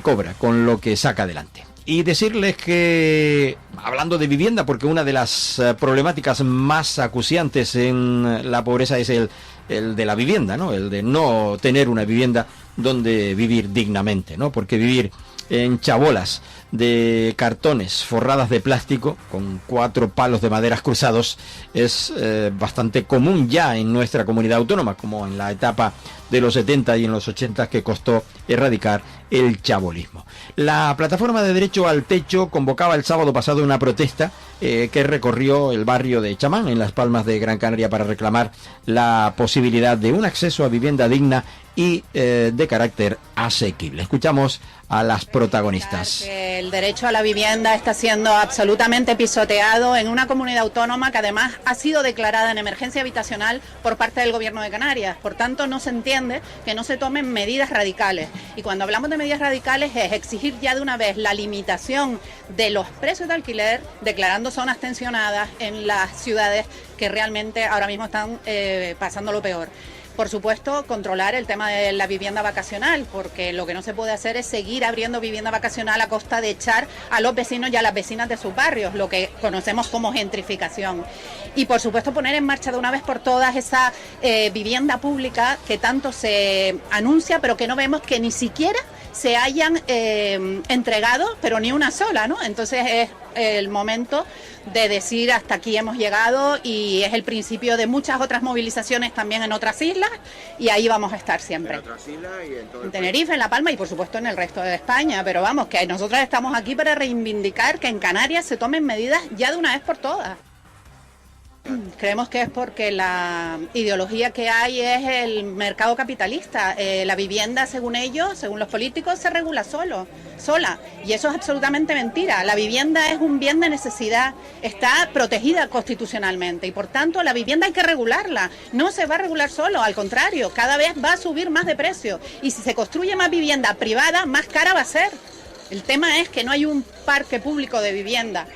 cobra, con lo que saca adelante. Y decirles que, hablando de vivienda, porque una de las problemáticas más acuciantes en la pobreza es el de la vivienda, ¿no? El de no tener una vivienda donde vivir dignamente, ¿no? Porque vivir en chabolas de cartones forradas de plástico con 4 palos de maderas cruzados es bastante común ya en nuestra comunidad autónoma, como en la etapa de los 70 y en los 80 que costó erradicar el chabolismo. La plataforma de Derecho al Techo convocaba el sábado pasado una protesta que recorrió el barrio de Chamán, en Las Palmas de Gran Canaria, para reclamar la posibilidad de un acceso a vivienda digna y de carácter asequible. Escuchamos a las protagonistas. El derecho a la vivienda está siendo absolutamente pisoteado en una comunidad autónoma que además ha sido declarada en emergencia habitacional por parte del Gobierno de Canarias. Por tanto, no se entiende que no se tomen medidas radicales. Y cuando hablamos de medidas radicales es exigir ya de una vez la limitación de los precios de alquiler, declarando zonas tensionadas en las ciudades que realmente ahora mismo están pasando lo peor. Por supuesto, controlar el tema de la vivienda vacacional, porque lo que no se puede hacer es seguir abriendo vivienda vacacional a costa de echar a los vecinos y a las vecinas de sus barrios, lo que conocemos como gentrificación. Y por supuesto poner en marcha de una vez por todas esa vivienda pública que tanto se anuncia, pero que no vemos que ni siquiera se hayan entregado, pero ni una sola, ¿no? Entonces es el momento de decir hasta aquí hemos llegado, y es el principio de muchas otras movilizaciones también en otras islas, y ahí vamos a estar siempre. ¿En otras islas y en todo el Tenerife, en La Palma y por supuesto en el resto de España? Pero vamos, que nosotros estamos aquí para reivindicar que en Canarias se tomen medidas ya de una vez por todas. Creemos que es porque la ideología que hay es el mercado capitalista. La vivienda, según ellos, según los políticos, se regula sola. Y eso es absolutamente mentira. La vivienda es un bien de necesidad, está protegida constitucionalmente y por tanto la vivienda hay que regularla. No se va a regular solo, al contrario, cada vez va a subir más de precio. Y si se construye más vivienda privada, más cara va a ser. El tema es que no hay un parque público de vivienda,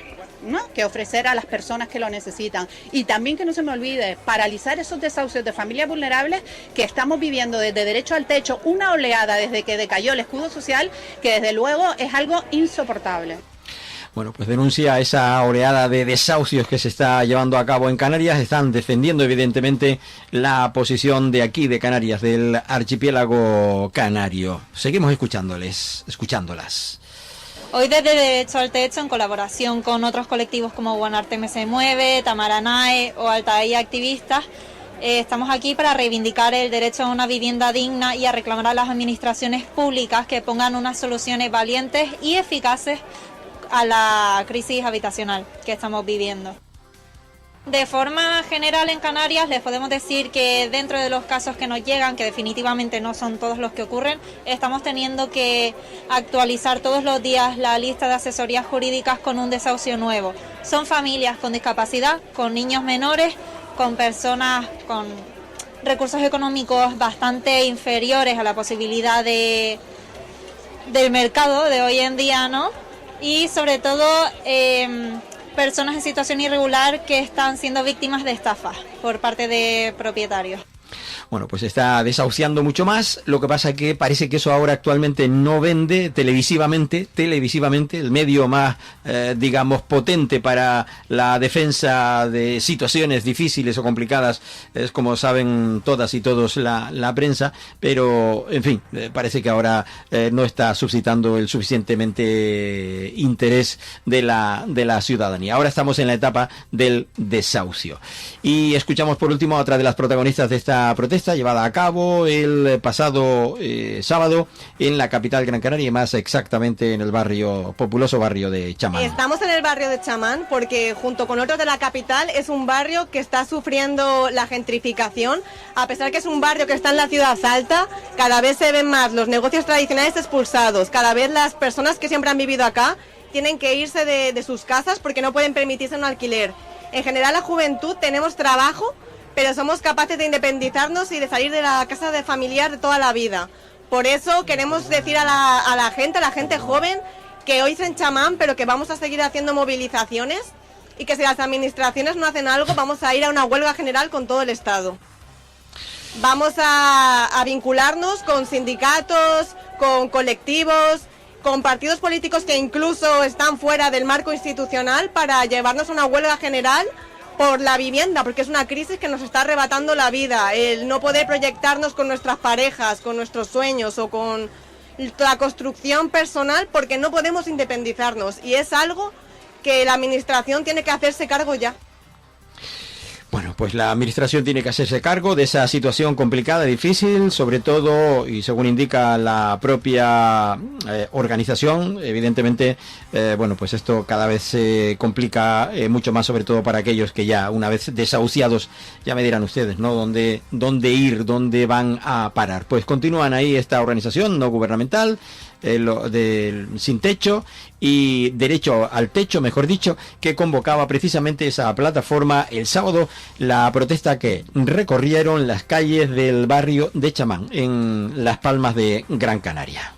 ¿no?, que ofrecer a las personas que lo necesitan. Y también, que no se me olvide, paralizar esos desahucios de familias vulnerables que estamos viviendo desde Derecho al Techo, una oleada desde que decayó el escudo social, que desde luego es algo insoportable. Bueno, pues denuncia esa oleada de desahucios que se está llevando a cabo en Canarias. Están defendiendo evidentemente la posición de aquí, de Canarias, del archipiélago canario. Seguimos escuchándolas. Hoy desde Derecho al Techo, en colaboración con otros colectivos como Guanarteme se mueve, Tamaranae o Altair Activistas, estamos aquí para reivindicar el derecho a una vivienda digna y a reclamar a las administraciones públicas que pongan unas soluciones valientes y eficaces a la crisis habitacional que estamos viviendo. De forma general en Canarias les podemos decir que dentro de los casos que nos llegan, que definitivamente no son todos los que ocurren, estamos teniendo que actualizar todos los días la lista de asesorías jurídicas con un desahucio nuevo. Son familias con discapacidad, con niños menores, con personas con recursos económicos bastante inferiores a la posibilidad del mercado de hoy en día, ¿no? Y sobre todo personas en situación irregular que están siendo víctimas de estafas por parte de propietarios. Bueno, pues está desahuciando mucho más. Lo que pasa es que parece que eso ahora actualmente no vende televisivamente, el medio más, digamos, potente para la defensa de situaciones difíciles o complicadas, es como saben todas y todos la prensa, pero, en fin, parece que ahora no está suscitando el suficientemente interés de la ciudadanía. Ahora estamos en la etapa del desahucio. Y escuchamos por último a otra de las protagonistas de esta protesta llevada a cabo el pasado sábado en la capital Gran Canaria y más exactamente en el populoso barrio de Chamán. Estamos en el barrio de Chamán porque junto con otros de la capital es un barrio que está sufriendo la gentrificación. A pesar que es un barrio que está en la ciudad alta, cada vez se ven más los negocios tradicionales expulsados, cada vez las personas que siempre han vivido acá tienen que irse de sus casas porque no pueden permitirse un alquiler. En general la juventud tenemos trabajo, pero somos capaces de independizarnos y de salir de la casa de familiar de toda la vida. Por eso queremos decir a la gente joven, que hoy es en Chamán, pero que vamos a seguir haciendo movilizaciones y que si las administraciones no hacen algo, vamos a ir a una huelga general con todo el Estado. Vamos a vincularnos con sindicatos, con colectivos, con partidos políticos que incluso están fuera del marco institucional para llevarnos a una huelga general por la vivienda, porque es una crisis que nos está arrebatando la vida, el no poder proyectarnos con nuestras parejas, con nuestros sueños o con la construcción personal, porque no podemos independizarnos y es algo que la administración tiene que hacerse cargo ya. Bueno, pues la administración tiene que hacerse cargo de esa situación complicada, difícil, sobre todo, y según indica la propia organización, evidentemente, bueno, pues esto cada vez se complica mucho más, sobre todo para aquellos que ya, una vez desahuciados, ya me dirán ustedes, ¿no? ¿Dónde ir? ¿Dónde van a parar? Pues continúan ahí esta organización no gubernamental, del Sin Techo y Derecho al Techo, mejor dicho, que convocaba precisamente esa plataforma el sábado, la protesta que recorrieron las calles del barrio de Chamán, en Las Palmas de Gran Canaria.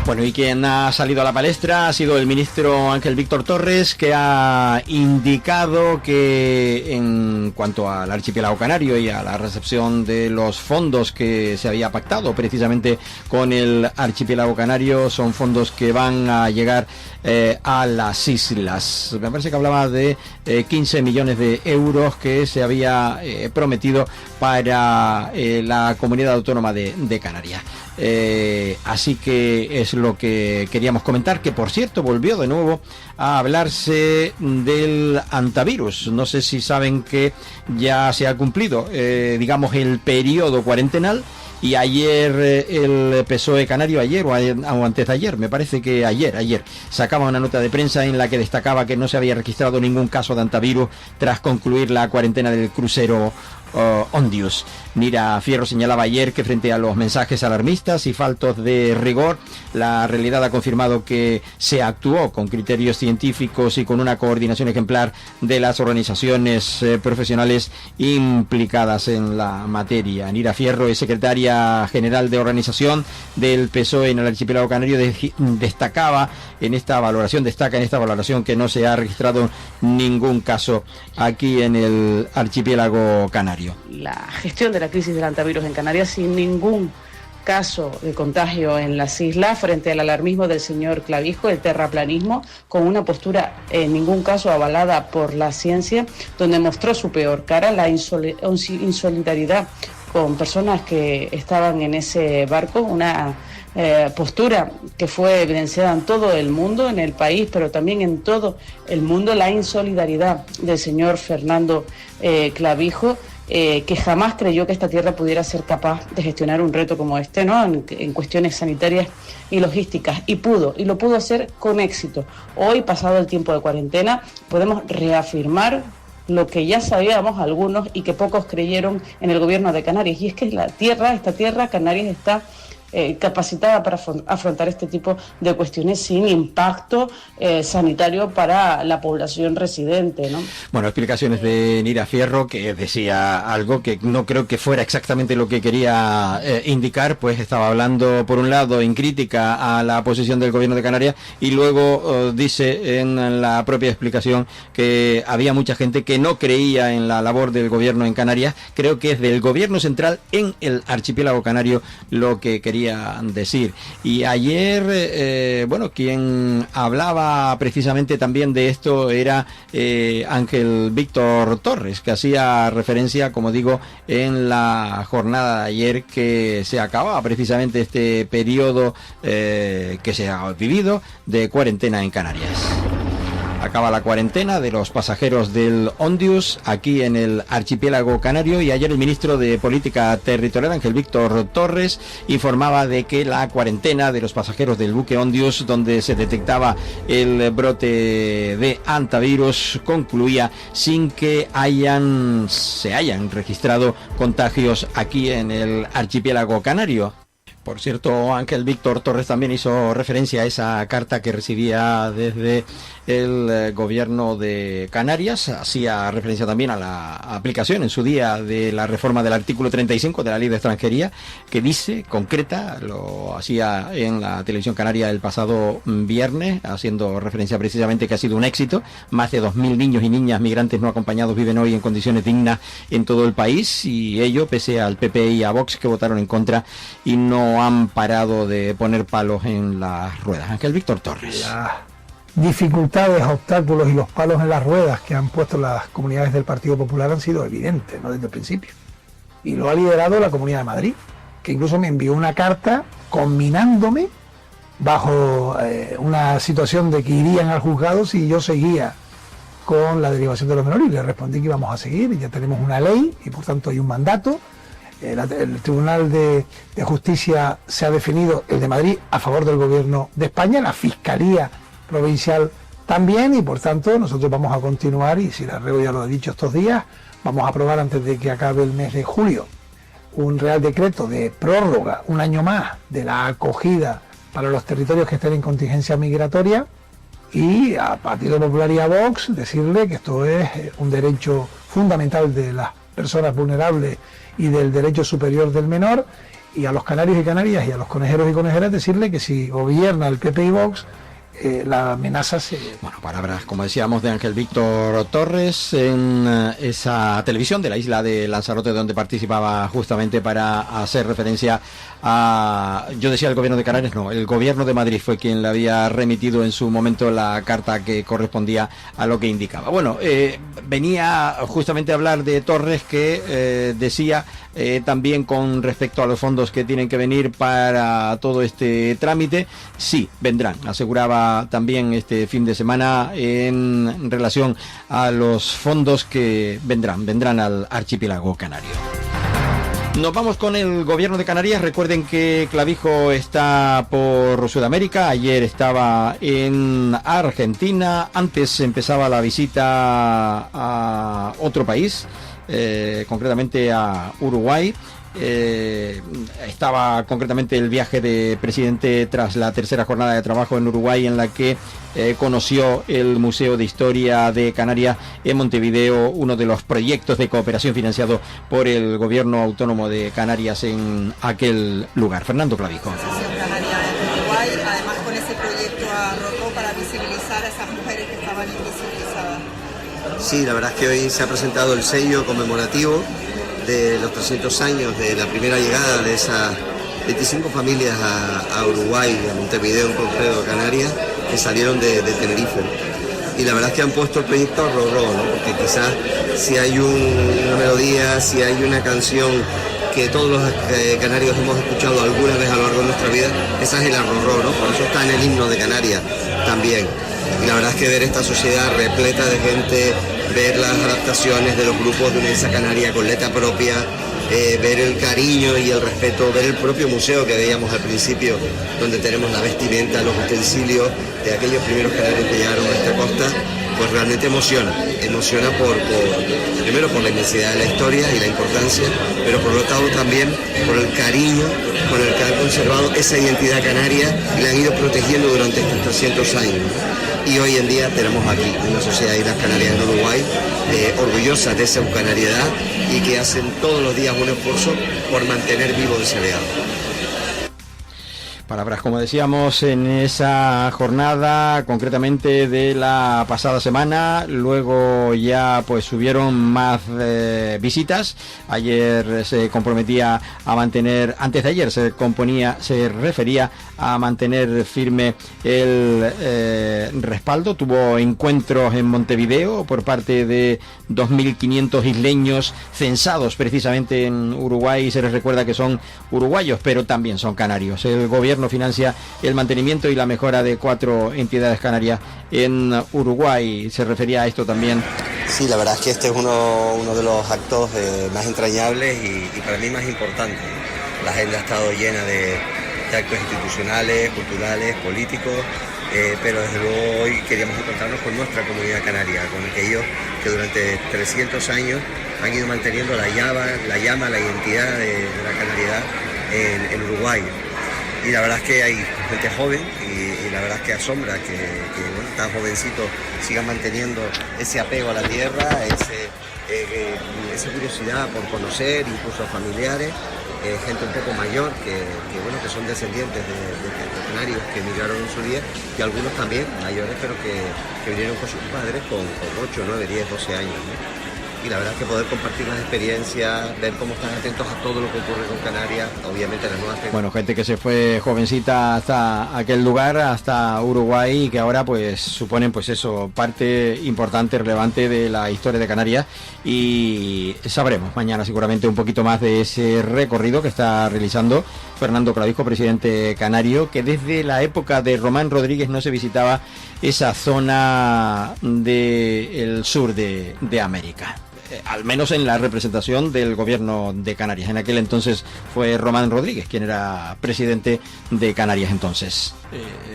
Bueno, y quien ha salido a la palestra ha sido el ministro Ángel Víctor Torres, que ha indicado que en cuanto al archipiélago canario y a la recepción de los fondos que se había pactado precisamente con el archipiélago canario, son fondos que van a llegar a las islas. Me parece que hablaba de 15 millones de euros que se había prometido para la comunidad autónoma de Canarias. Así que es lo que queríamos comentar, que por cierto volvió de nuevo a hablarse del antivirus. No sé si saben que ya se ha cumplido, digamos, el periodo cuarentenal. Y ayer el PSOE canario, ayer o antes de ayer, me parece que ayer, sacaba una nota de prensa en la que destacaba que no se había registrado ningún caso de antivirus tras concluir la cuarentena del crucero Ondius. Nira Fierro señalaba ayer que frente a los mensajes alarmistas y faltos de rigor, la realidad ha confirmado que se actuó con criterios científicos y con una coordinación ejemplar de las organizaciones profesionales implicadas en la materia. Nira Fierro es secretaria general de organización del PSOE en el archipiélago canario. Destaca en esta valoración que no se ha registrado ningún caso aquí en el archipiélago canario. La gestión de la crisis del antivirus en Canarias sin ningún caso de contagio en las islas, frente al alarmismo del señor Clavijo, el terraplanismo, con una postura en ningún caso avalada por la ciencia, donde mostró su peor cara, la insolidaridad con personas que estaban en ese barco, una postura que fue evidenciada en todo el mundo, en el país, pero también en todo el mundo, la insolidaridad del señor Fernando Clavijo, que jamás creyó que esta tierra pudiera ser capaz de gestionar un reto como este, ¿no? En cuestiones sanitarias y logísticas, y lo pudo hacer con éxito. Hoy, pasado el tiempo de cuarentena, podemos reafirmar lo que ya sabíamos algunos y que pocos creyeron en el gobierno de Canarias, y es que esta tierra, Canarias, está capacitada para afrontar este tipo de cuestiones sin impacto sanitario para la población residente, ¿no? Bueno, explicaciones de Nira Fierro, que decía algo que no creo que fuera exactamente lo que quería indicar, pues estaba hablando por un lado en crítica a la posición del gobierno de Canarias y luego dice en la propia explicación que había mucha gente que no creía en la labor del gobierno en Canarias. Creo que es del gobierno central en el archipiélago canario lo que quería decir. Y ayer, quien hablaba precisamente también de esto era Ángel Víctor Torres, que hacía referencia, como digo, en la jornada de ayer, que se acababa precisamente este periodo que se ha vivido de cuarentena en Canarias. Acaba la cuarentena de los pasajeros del Ondius aquí en el archipiélago canario, y ayer el ministro de Política Territorial, Ángel Víctor Torres, informaba de que la cuarentena de los pasajeros del buque Ondius, donde se detectaba el brote de antivirus, concluía sin que se hayan registrado contagios aquí en el archipiélago canario. Por cierto, Ángel Víctor Torres también hizo referencia a esa carta que recibía desde el gobierno de Canarias. Hacía referencia también a la aplicación en su día de la reforma del artículo 35 de la Ley de Extranjería, que dice, concreta, lo hacía en la televisión canaria el pasado viernes, haciendo referencia precisamente que ha sido un éxito. Más de 2.000 niños y niñas migrantes no acompañados viven hoy en condiciones dignas en todo el país, y ello pese al PP y a Vox, que votaron en contra y no han parado de poner palos en las ruedas. Ángel Víctor Torres. Las dificultades, obstáculos y los palos en las ruedas que han puesto las comunidades del Partido Popular han sido evidentes, ¿no?, desde el principio. Y lo ha liderado la Comunidad de Madrid, que incluso me envió una carta conminándome bajo una situación de que irían al juzgado si yo seguía con la derivación de los menores, y le respondí que íbamos a seguir, y ya tenemos una ley y por tanto hay un mandato. El Tribunal de Justicia se ha definido, el de Madrid, a favor del Gobierno de España, la Fiscalía Provincial también, y por tanto nosotros vamos a continuar, y si la Rego ya lo ha dicho estos días, vamos a aprobar antes de que acabe el mes de julio un Real Decreto de prórroga, un año más, de la acogida para los territorios que estén en contingencia migratoria, y a Partido Popular y a Vox decirle que esto es un derecho fundamental de las personas vulnerables y del derecho superior del menor, y a los canarios y canarias y a los conejeros y conejeras decirle que si gobierna el PP y Vox, la amenaza se... Bueno, palabras, como decíamos, de Ángel Víctor Torres en esa televisión de la isla de Lanzarote, donde participaba justamente para hacer referencia a... Yo decía el gobierno de Canarias, no, el gobierno de Madrid fue quien le había remitido en su momento la carta que correspondía a lo que indicaba. Bueno, venía justamente a hablar de Torres, que decía también con respecto a los fondos que tienen que venir para todo este trámite, sí, vendrán, aseguraba también este fin de semana en relación a los fondos que vendrán al archipiélago canario. Nos vamos con el gobierno de Canarias. Recuerden que Clavijo está por Sudamérica. Ayer estaba en Argentina. Antes empezaba la visita a otro país, concretamente a Uruguay. Estaba concretamente el viaje de presidente tras la tercera jornada de trabajo en Uruguay, en la que conoció el Museo de Historia de Canarias en Montevideo, uno de los proyectos de cooperación financiado por el Gobierno Autónomo de Canarias en aquel lugar. Fernando Clavijo. Uruguay, además con ese proyecto arrojó para visibilizar a esas mujeres que estaban invisibilizadas. Sí, la verdad es que hoy se ha presentado el sello conmemorativo de los 300 años de la primera llegada de esas 25 familias a Uruguay, a Montevideo en concreto, a Canarias, que salieron de Tenerife. Y la verdad es que han puesto el proyecto a Rorró, ¿no? Porque quizás si hay una melodía, si hay una canción que todos los canarios hemos escuchado alguna vez a lo largo de nuestra vida, esa es el Rorró, ¿no? Por eso está en el himno de Canarias también. Y la verdad es que ver esta sociedad repleta de gente, ver las adaptaciones de los grupos de Unesa Canaria con letra propia, ver el cariño y el respeto, ver el propio museo que veíamos al principio, donde tenemos la vestimenta, los utensilios de aquellos primeros canarios que llegaron a esta costa, pues realmente emociona primero por la inmensidad de la historia y la importancia, pero por lo tanto también por el cariño con el que han conservado esa identidad canaria y la han ido protegiendo durante estos 300 años. Y hoy en día tenemos aquí una sociedad de Islas Canarias en Uruguay orgullosas de esa eucanariedad y que hacen todos los días un esfuerzo por mantener vivo ese legado. Palabras, como decíamos, en esa jornada, concretamente de la pasada semana. Luego ya pues hubieron más visitas. Ayer se comprometía a mantener, antes de ayer se refería a mantener firme el respaldo. Tuvo encuentros en Montevideo por parte de 2.500 isleños censados precisamente en Uruguay. Se les recuerda que son uruguayos, pero también son canarios. El gobierno financia el mantenimiento y la mejora de 4 entidades canarias en Uruguay. Se refería a esto también. Sí, la verdad es que este es uno de los actos más entrañables y para mí más importantes. La agenda ha estado llena de actos institucionales, culturales, políticos, pero desde luego hoy queríamos encontrarnos con nuestra comunidad canaria, con aquellos que durante 300 años han ido manteniendo la llama, la identidad de la canariedad en Uruguay. Y la verdad es que hay gente joven y la verdad es que asombra que bueno, tan jovencitos sigan manteniendo ese apego a la tierra, esa curiosidad por conocer, incluso a familiares, gente un poco mayor que son descendientes de canarios que emigraron en su día, y algunos también mayores, pero que vinieron con sus padres con 8, 9, 10, 12 años, ¿no? Y la verdad es que poder compartir las experiencias, ver cómo están atentos a todo lo que ocurre con Canarias, obviamente las nuevas... Bueno, gente que se fue jovencita hasta aquel lugar, hasta Uruguay, y que ahora pues suponen pues eso, parte importante, relevante de la historia de Canarias, y sabremos mañana seguramente un poquito más de ese recorrido que está realizando Fernando Clavijo, presidente canario, que desde la época de Román Rodríguez no se visitaba esa zona del sur de América. Al menos en la representación del gobierno de Canarias. En aquel entonces fue Román Rodríguez quien era presidente de Canarias entonces.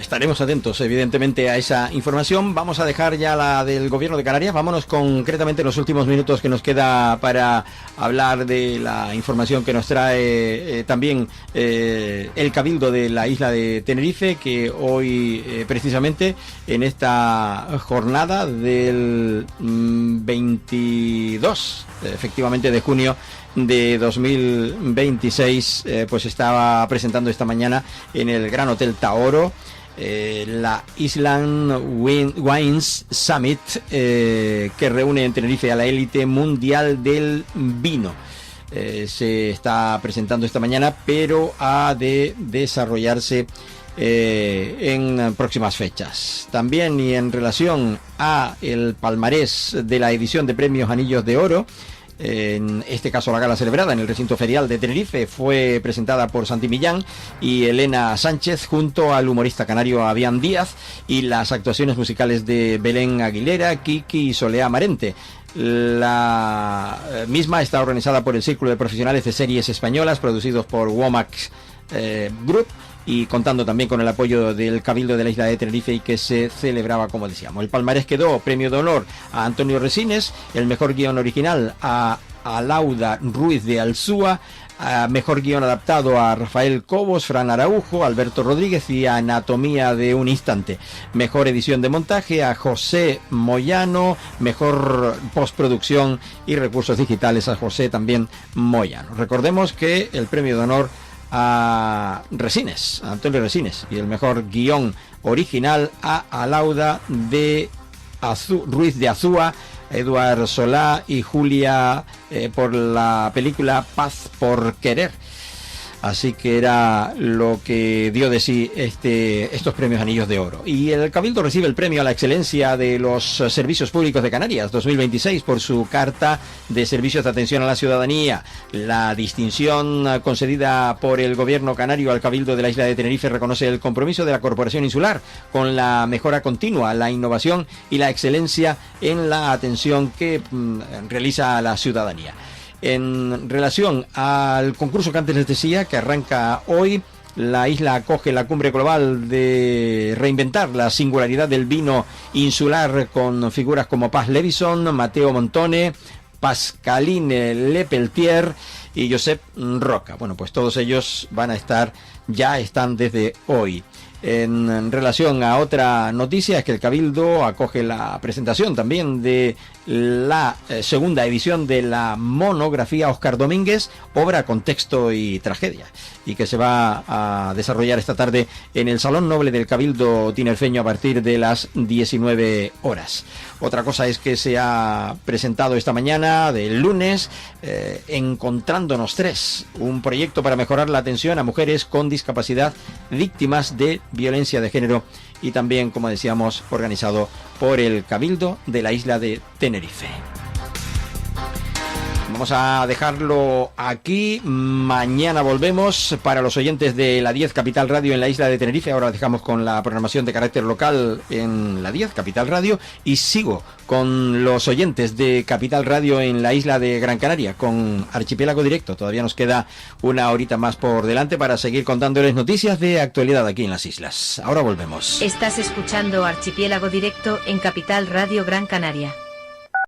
Estaremos atentos evidentemente a esa información. Vamos a dejar ya la del gobierno de Canarias. Vámonos concretamente los últimos minutos que nos queda para hablar de la información que nos trae también el Cabildo de la isla de Tenerife, que hoy precisamente en esta jornada del 22 efectivamente de junio de 2026, pues estaba presentando esta mañana en el Gran Hotel Taoro la Island Wines Summit, que reúne en Tenerife a la élite mundial del vino. Se está presentando esta mañana, pero ha de desarrollarse en próximas fechas. También, y en relación a el palmarés de la edición de premios Anillos de Oro, en este caso la gala celebrada en el recinto ferial de Tenerife fue presentada por Santi Millán y Elena Sánchez junto al humorista canario Avian Díaz, y las actuaciones musicales de Belén Aguilera, Kiki y Soleá Marente. La misma está organizada por el Círculo de Profesionales de Series Españolas, producidos por Womack Group, y contando también con el apoyo del Cabildo de la isla de Tenerife, y que se celebraba, como decíamos. El palmarés quedó: premio de honor a Antonio Resines, el mejor guión original a Alauda Ruiz de Alzúa, mejor guión adaptado a Rafael Cobos, Fran Araujo, Alberto Rodríguez y Anatomía de un Instante, mejor edición de montaje a José Moyano, mejor postproducción y recursos digitales a José también Moyano. Recordemos que el premio de honor a Resines, a Antonio Resines, y el mejor guión original a Alauda de Ruiz de Azúa, Eduard Solá y Julia, por la película Paz por Querer. Así que era lo que dio de sí estos premios Anillos de Oro. Y el Cabildo recibe el premio a la excelencia de los servicios públicos de Canarias 2026 por su carta de servicios de atención a la ciudadanía. La distinción concedida por el gobierno canario al Cabildo de la isla de Tenerife reconoce el compromiso de la Corporación Insular con la mejora continua, la innovación y la excelencia en la atención que realiza a la ciudadanía. En relación al concurso que antes les decía, que arranca hoy, la isla acoge la cumbre global de reinventar la singularidad del vino insular, con figuras como Paz Levison, Mateo Montone, Pascaline Lepeltier y Josep Roca. Bueno, pues todos ellos ya están desde hoy. En relación a otra noticia, es que el Cabildo acoge la presentación también de la segunda edición de la monografía Óscar Domínguez, obra, contexto y tragedia, y que se va a desarrollar esta tarde en el Salón Noble del Cabildo tinerfeño a partir de las 19 horas. Otra cosa es que se ha presentado esta mañana del lunes Encontrándonos 3, un proyecto para mejorar la atención a mujeres con discapacidad víctimas de violencia de género, y también, como decíamos, organizado por el Cabildo de la isla de Tenerife. Vamos a dejarlo aquí. Mañana volvemos. Para los oyentes de la 10 Capital Radio en la isla de Tenerife, ahora dejamos con la programación de carácter local en la 10 Capital Radio, y sigo con los oyentes de Capital Radio en la isla de Gran Canaria con Archipiélago Directo. Todavía nos queda una horita más por delante para seguir contándoles noticias de actualidad aquí en las islas. Ahora volvemos. Estás escuchando Archipiélago Directo en Capital Radio Gran Canaria.